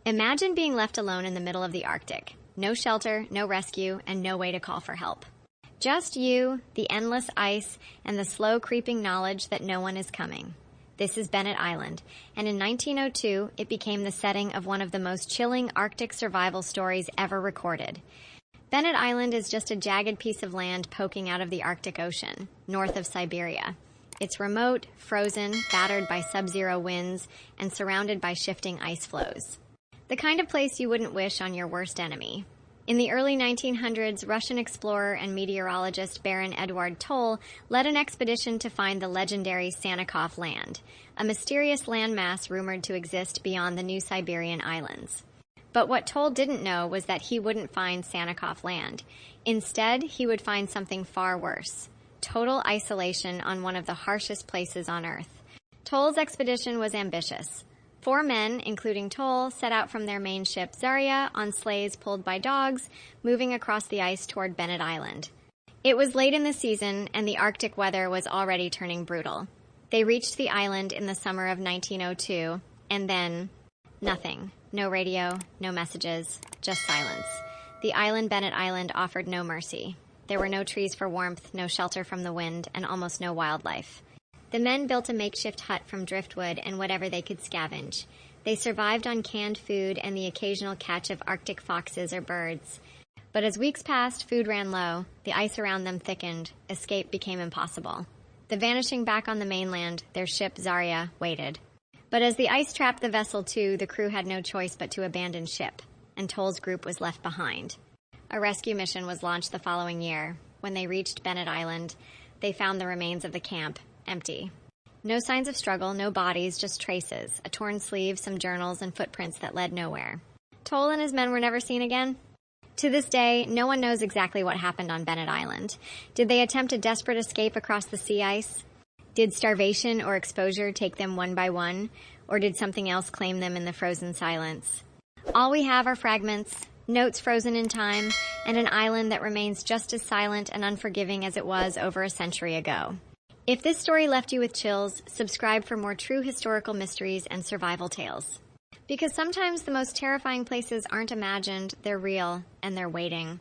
Imagine being left alone in the middle of the Arctic. No shelter, no rescue, and no way to call for help. Just you, the endless ice, and the slow creeping knowledge that no one is coming. This is Bennett Island, and in 1902, it became the setting of one of the most chilling Arctic survival stories ever recorded. Bennett Island is just a jagged piece of land poking out of the Arctic Ocean, north of Siberia. It's remote, frozen, battered by sub-zero winds, and surrounded by shifting ice flows. The kind of place you wouldn't wish on your worst enemy. In the early 1900s, Russian explorer and meteorologist Baron Eduard Toll led an expedition to find the legendary Sannikov Land, a mysterious landmass rumored to exist beyond the New Siberian Islands. But what Toll didn't know was that he wouldn't find Sannikov Land. Instead, he would find something far worse: total isolation on one of the harshest places on Earth. Toll's expedition was ambitious. 4 men, including Toll, set out from their main ship Zarya on sleighs pulled by dogs, moving across the ice toward Bennett Island. It was late in the season, and the Arctic weather was already turning brutal. They reached the island in the summer of 1902, and then nothing. No radio, no messages, just silence. The island, Bennett Island, offered no mercy. There were no trees for warmth, no shelter from the wind, and almost no wildlife. The men built a makeshift hut from driftwood and whatever they could scavenge. They survived on canned food and the occasional catch of Arctic foxes or birds. But as weeks passed, food ran low, the ice around them thickened, escape became impossible. The vanishing back on the mainland, their ship Zarya waited. But as the ice trapped the vessel too, the crew had no choice but to abandon ship, and Toll's group was left behind. A rescue mission was launched the following year. When they reached Bennett Island, they found the remains of the camp, empty. No signs of struggle, no bodies, just traces, a torn sleeve, some journals, and footprints that led nowhere. Toll and his men were never seen again. To this day, no one knows exactly what happened on Bennett Island. Did they attempt a desperate escape across the sea ice? Did starvation or exposure take them one by one? Or did something else claim them in the frozen silence? All we have are fragments, notes frozen in time, and an island that remains just as silent and unforgiving as it was over a century ago. If this story left you with chills, subscribe for more true historical mysteries and survival tales. Because sometimes the most terrifying places aren't imagined, they're real, and they're waiting.